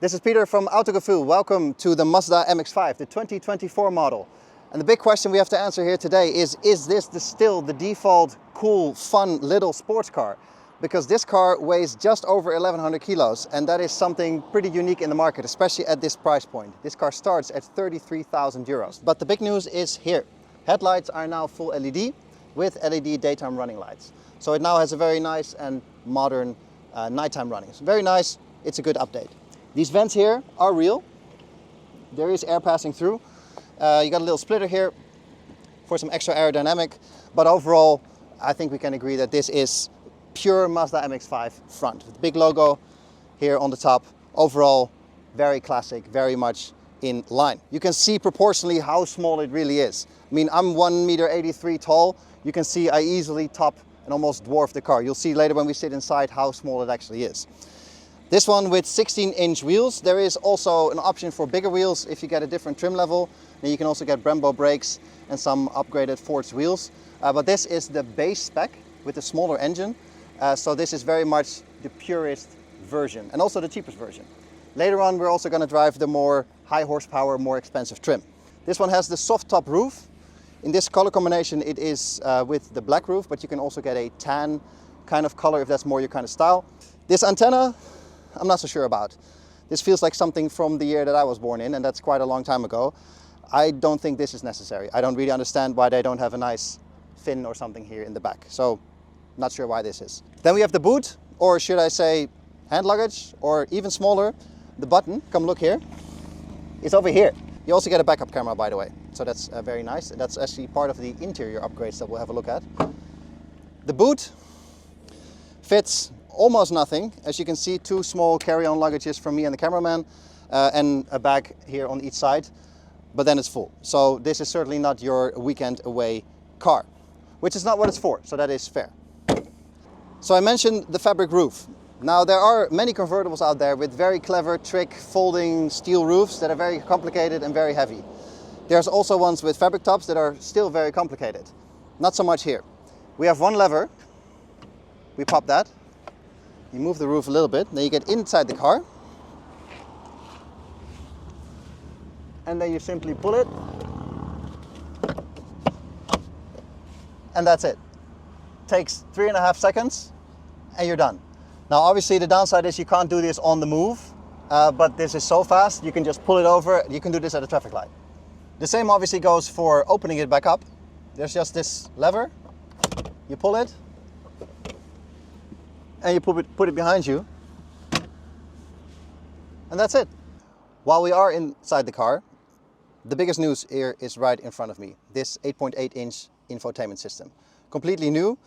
This is Peter from Autogefühl. Welcome to the Mazda MX-5, the 2024 model. And the big question we have to answer here today is this still the default, cool, fun little sports car? Because this car weighs just over 1,100 kilos, and that is something pretty unique in the market, especially at this price point. This car starts at 33,000 euros. But the big news is here. Headlights are now full LED with LED daytime running lights. So it now has a very nice and modern nighttime running. It's very nice, it's a good update. These vents here are real. There is air passing through. You got a little splitter here for some extra aerodynamic, but overall I think we can agree that this is pure Mazda MX-5 front with the big logo here on the top. Overall very classic, very much in line. You can see proportionally how small it really is. I mean, I'm 1.83 meters tall. You can see I easily top and almost dwarf the car. You'll see later when we sit inside how small it actually is. This one with 16-inch wheels. There is also an option for bigger wheels if you get a different trim level. Then you can also get Brembo brakes and some upgraded Ford's wheels. But this is the base spec with a smaller engine. So this is very much the purest version and also the cheapest version. Later on, we're also going to drive the more high horsepower, more expensive trim. This one has the soft top roof. In this color combination, it is with the black roof, but you can also get a tan kind of color if that's more your kind of style. This antenna, I'm not so sure about. This feels like something from the year that I was born in, and that's quite a long time ago. I don't think this is necessary. I don't really understand why they don't have a nice fin or something here in the back. So, not sure why this is. Then we have the boot, or should I say hand luggage, or even smaller, the button. Come look here. It's over here. You also get a backup camera, by the way. So that's very nice. That's actually part of the interior upgrades that we'll have a look at. The boot fits almost nothing. As you can see, two small carry-on luggages from me and the cameraman, and a bag here on each side, but then it's full. So this is certainly not your weekend away car, which is not what it's for, so that is fair. So I mentioned the fabric roof. Now there are many convertibles out there with very clever trick folding steel roofs that are very complicated and very heavy. There's also ones with fabric tops that are still very complicated. Not so much here. We have one lever, we pop that, you move the roof a little bit, then you get inside the car. And then you simply pull it. And that's it. Takes 3.5 seconds and you're done. Now obviously the downside is you can't do this on the move, but this is so fast you can just pull it over. You can do this at a traffic light. The same obviously goes for opening it back up. There's just this lever, you pull it, and you put it behind you, and that's it. While we are inside the car, the biggest news here is right in front of me. This 8.8-inch infotainment system. Completely new.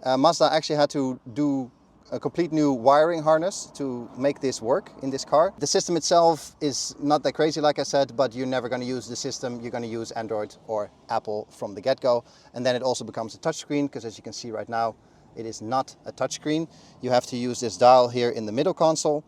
Mazda actually had to do a complete new wiring harness to make this work in this car. The system itself is not that crazy, like I said, but you're never going to use the system. You're going to use Android or Apple from the get-go. And then it also becomes a touchscreen, because as you can see right now, it is not a touchscreen. You have to use this dial here in the middle console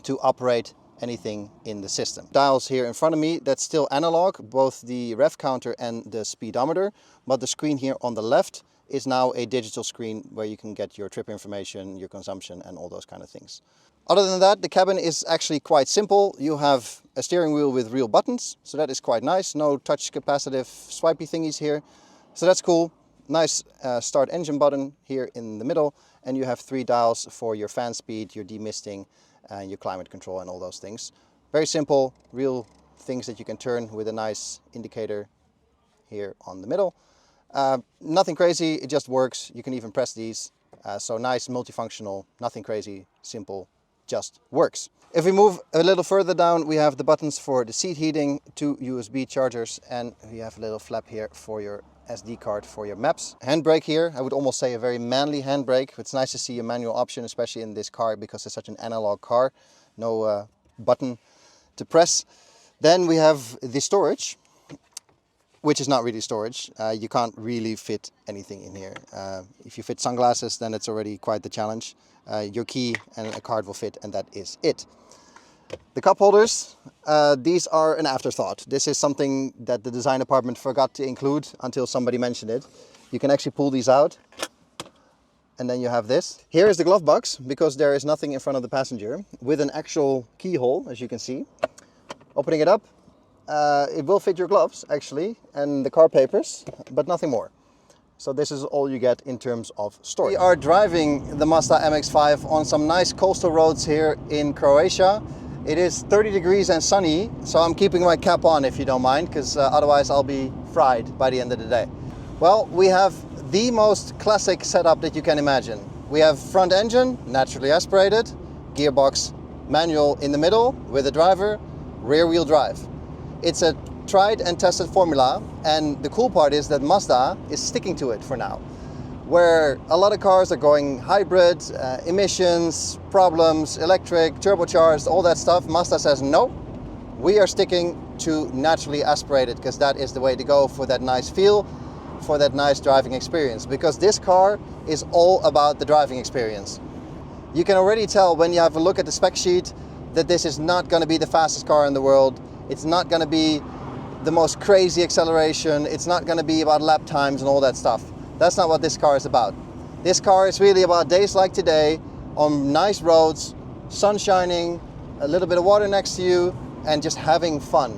to operate anything in the system. Dials here in front of me, that's still analog, both the rev counter and the speedometer, but the screen here on the left is now a digital screen where you can get your trip information, your consumption, and all those kind of things. Other than that, the cabin is actually quite simple. You have a steering wheel with real buttons, so that is quite nice. No touch capacitive swipey thingies here, so that's cool. Nice start engine button here in the middle, and you have 3 dials for your fan speed, your demisting, and your climate control and all those things. Very simple, real things that you can turn with a nice indicator here on the middle. Nothing crazy, it just works. You can even press these. So nice, multifunctional, nothing crazy, simple, just works. If we move a little further down, we have the buttons for the seat heating, 2 USB chargers, and we have a little flap here for your SD card for your maps. Handbrake here, I would almost say a very manly handbrake. It's nice to see a manual option, especially in this car because it's such an analog car. No button to press. Then we have the storage, which is not really storage. You can't really fit anything in here. If you fit sunglasses, then it's already quite the challenge. Your key and a card will fit, and that is it. The cup holders, these are an afterthought. This is something that the design department forgot to include until somebody mentioned it. You can actually pull these out and then you have this. Here is the glove box, because there is nothing in front of the passenger, with an actual keyhole, as you can see. Opening it up, it will fit your gloves actually, and the car papers, but nothing more. So this is all you get in terms of storage. We are driving the Mazda MX-5 on some nice coastal roads here in Croatia. It is 30 degrees and sunny, so I'm keeping my cap on if you don't mind, because otherwise I'll be fried by the end of the day. Well, we have the most classic setup that you can imagine. We have front engine, naturally aspirated, gearbox, manual in the middle with a driver, rear wheel drive. It's a tried and tested formula, and the cool part is that Mazda is sticking to it for now. Where a lot of cars are going hybrid, emissions, problems, electric, turbocharged, all that stuff, Mazda says no, we are sticking to naturally aspirated, because that is the way to go for that nice feel, for that nice driving experience, because this car is all about the driving experience. You can already tell when you have a look at the spec sheet that this is not going to be the fastest car in the world. It's not going to be the most crazy acceleration. It's not going to be about lap times and all that stuff. That's not what this car is about. This car is really about days like today, on nice roads, sun shining, a little bit of water next to you, and just having fun.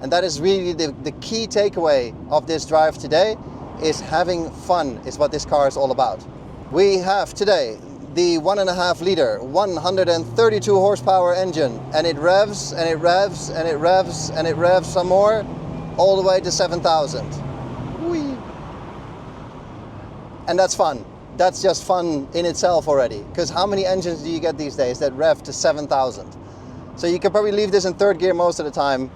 And that is really the key takeaway of this drive today, is having fun is what this car is all about. We have today the 1.5 liter, 132 horsepower engine, and it revs and it revs and it revs and it revs some more, all the way to 7,000. Whee! And that's fun. That's just fun in itself already, because how many engines do you get these days that rev to 7,000? So you can probably leave this in third gear most of the time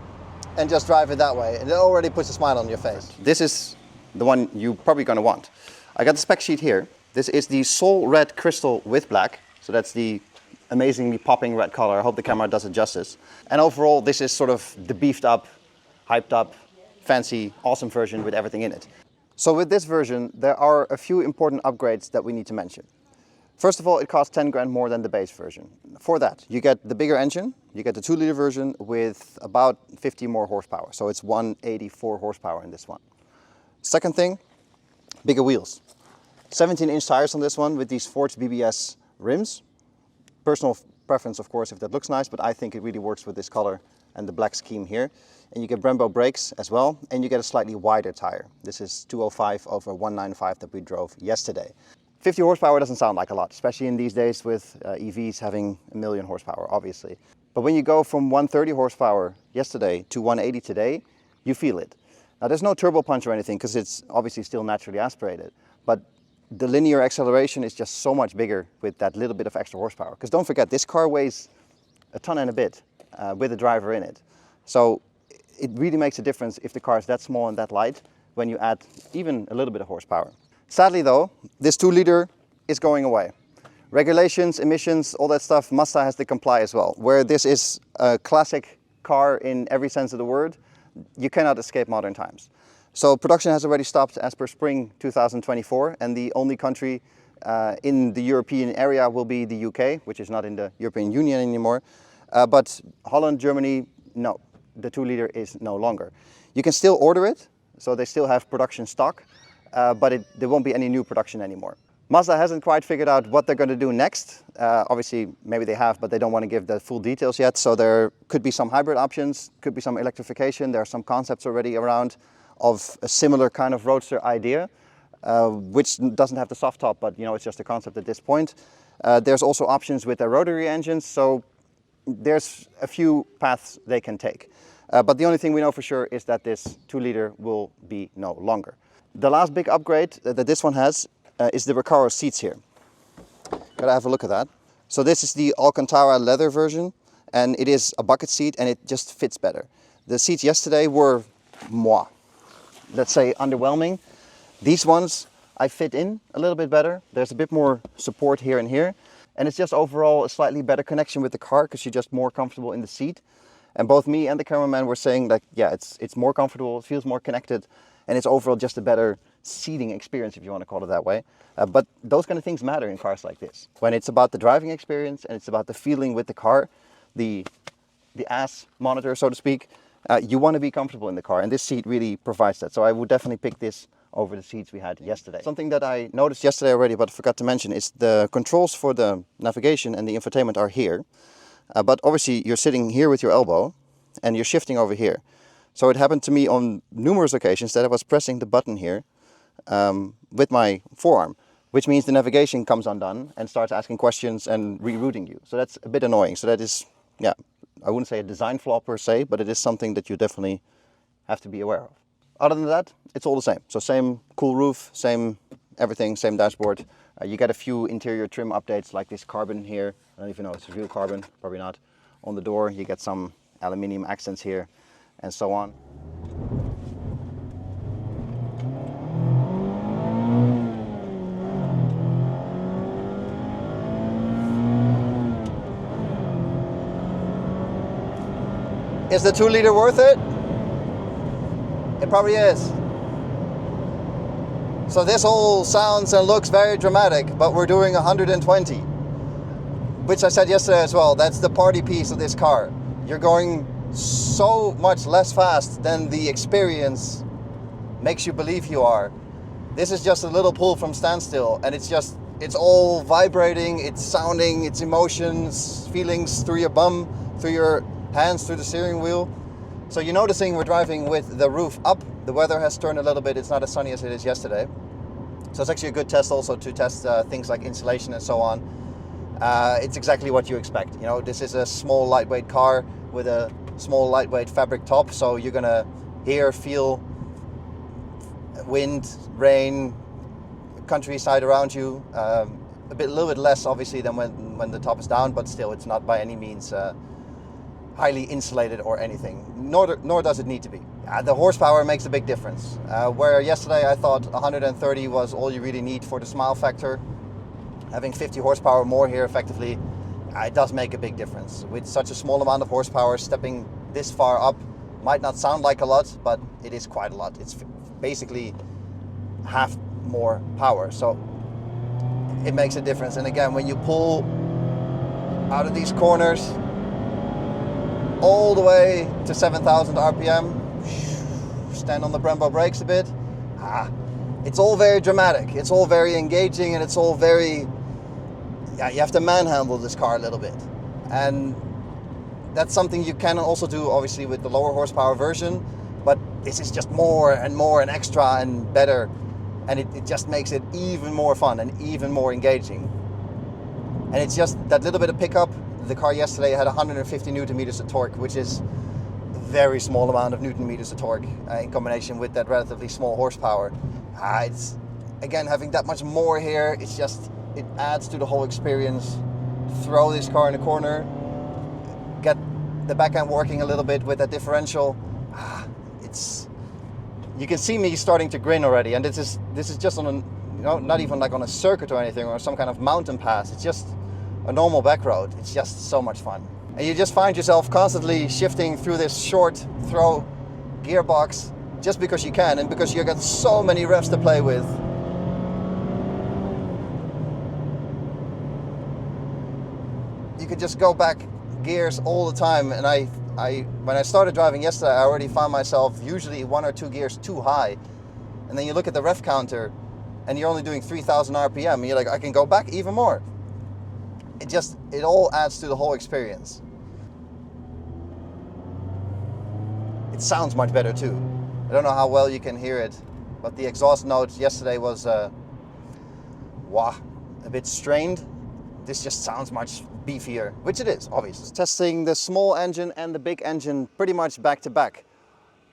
and just drive it that way, and it already puts a smile on your face. This is the one you're probably going to want. I got the spec sheet here. This is the Sol Red Crystal with black. So that's the amazingly popping red color. I hope the camera does it justice. And overall, this is sort of the beefed up, hyped up, fancy, awesome version with everything in it. So with this version, there are a few important upgrades that we need to mention. First of all, it costs 10 grand more than the base version. For that, you get the bigger engine, you get the 2 liter version with about 50 more horsepower. So it's 184 horsepower in this one. Second thing, bigger wheels. 17-inch tires on this one with these Forged BBS rims. Personal preference, of course, if that looks nice, but I think it really works with this color and the black scheme here. And you get Brembo brakes as well, and you get a slightly wider tire. This is 205 over 195 that we drove yesterday. 50 horsepower doesn't sound like a lot, especially in these days with EVs having 1 million horsepower, obviously. But when you go from 130 horsepower yesterday to 180 today, you feel it. Now there's no turbo punch or anything, because it's obviously still naturally aspirated, but the linear acceleration is just so much bigger with that little bit of extra horsepower. Because don't forget, this car weighs a ton and a bit with a driver in it. So it really makes a difference if the car is that small and that light when you add even a little bit of horsepower. Sadly though, this 2 liter is going away. Regulations, emissions, all that stuff, Mazda has to comply as well. Where this is a classic car in every sense of the word, you cannot escape modern times. So production has already stopped as per spring 2024, and the only country in the European area will be the UK, which is not in the European Union anymore. But Holland, Germany, no, the 2 liter is no longer. You can still order it, so they still have production stock, but there won't be any new production anymore. Mazda hasn't quite figured out what they're going to do next. Obviously, maybe they have, but they don't want to give the full details yet. So there could be some hybrid options, could be some electrification. There are some concepts already around of a similar kind of roadster idea, which doesn't have the soft top, but it's just a concept at this point. There's also options with their rotary engines, so there's a few paths they can take. But the only thing we know for sure is that this 2 liter will be no longer. The last big upgrade that this one has is the Recaro seats here. Gotta have a look at that. So this is the Alcantara leather version, and it is a bucket seat, and it just fits better. The seats yesterday were let's say underwhelming. These ones I fit in a little bit better. There's a bit more support here and here, and it's just overall a slightly better connection with the car because you're just more comfortable in the seat. And both me and the cameraman were saying that, yeah, it's more comfortable, it feels more connected, and it's overall just a better seating experience, if you want to call it that way. But those kind of things matter in cars like this. When it's about the driving experience and it's about the feeling with the car, the ass monitor, so to speak, you want to be comfortable in the car, and this seat really provides that. So I would definitely pick this over the seats we had yesterday. Something that I noticed yesterday already but forgot to mention is the controls for the navigation and the infotainment are here. But obviously you're sitting here with your elbow and you're shifting over here. So it happened to me on numerous occasions that I was pressing the button here with my forearm, which means the navigation comes undone and starts asking questions and rerouting you. So that's a bit annoying. So that is, yeah, I wouldn't say a design flaw per se, but it is something that you definitely have to be aware of. Other than that, it's all the same. So same cool roof, same everything, same dashboard. You get a few interior trim updates like this carbon here. I don't even know if it's real carbon, probably not. On the door, you get some aluminium accents here and so on. Is the 2-liter worth it? It probably is. So this all sounds and looks very dramatic, but we're doing 120. Which I said yesterday as well, that's the party piece of this car. You're going so much less fast than the experience makes you believe you are. This is just a little pull from standstill, and it's all vibrating, it's sounding, it's emotions, feelings through your bum, through your hands, through the steering wheel. So you're noticing we're driving with the roof up. The weather has turned a little bit. It's not as sunny as it is yesterday. So it's actually a good test also to test things like insulation and so on. It's exactly what you expect. You know, this is a small lightweight car with a small lightweight fabric top. So you're gonna hear, feel wind, rain, countryside around you. A little bit less obviously than when the top is down, but still it's not by any means highly insulated or anything, nor does it need to be. The horsepower makes a big difference. Where yesterday I thought 130 was all you really need for the smile factor, having 50 horsepower more here effectively, it does make a big difference. With such a small amount of horsepower, stepping this far up might not sound like a lot, but it is quite a lot. It's basically half more power, so it makes a difference. And again, when you pull out of these corners all the way to 7,000 RPM, stand on the Brembo brakes a bit, it's all very dramatic, it's all very engaging, and it's all very, you have to manhandle this car a little bit. And that's something you can also do obviously with the lower horsepower version, but this is just more and extra and better, and it just makes it even more fun and even more engaging. And it's just that little bit of pickup. The car yesterday had 150 Newton meters of torque, which is a very small amount of Newton meters of torque in combination with that relatively small horsepower. It's, again, having that much more here, it adds to the whole experience. Throw this car in the corner, get the back end working a little bit with that differential. You can see me starting to grin already, and this is just on not even like on a circuit or anything or some kind of mountain pass. It's just a normal back road. It's just so much fun. And you just find yourself constantly shifting through this short throw gearbox just because you can and because you've got so many revs to play with. You could just go back gears all the time, and when I started driving yesterday, I already found myself usually 1 or 2 gears too high. And then you look at the rev counter and you're only doing 3,000 RPM and you're like, I can go back even more. It all adds to the whole experience. It sounds much better too. I don't know how well you can hear it, but the exhaust note yesterday was a bit strained. This just sounds much beefier, which it is, obviously. Testing the small engine and the big engine pretty much back to back.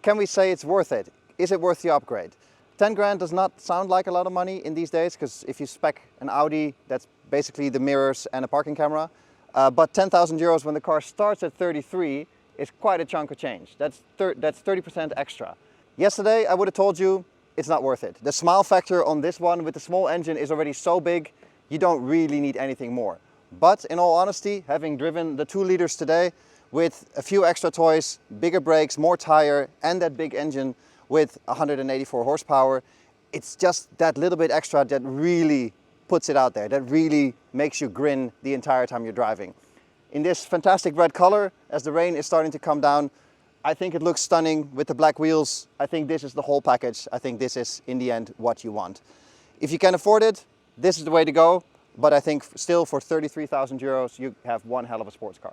Can we say it's worth it? Is it worth the upgrade? 10 grand does not sound like a lot of money in these days, because if you spec an Audi, that's basically the mirrors and a parking camera. But 10,000 euros when the car starts at 33 is quite a chunk of change. That's 30% extra. Yesterday, I would have told you it's not worth it. The smile factor on this one with the small engine is already so big, you don't really need anything more. But in all honesty, having driven the 2 liters today with a few extra toys, bigger brakes, more tire, and that big engine with 184 horsepower, it's just that little bit extra that really puts it out there, that really makes you grin the entire time you're driving. In this fantastic red color, as the rain is starting to come down, I think it looks stunning with the black wheels. I think this is the whole package. I think this is, in the end, what you want. If you can afford it, this is the way to go. But I think still for 33,000 euros, you have one hell of a sports car.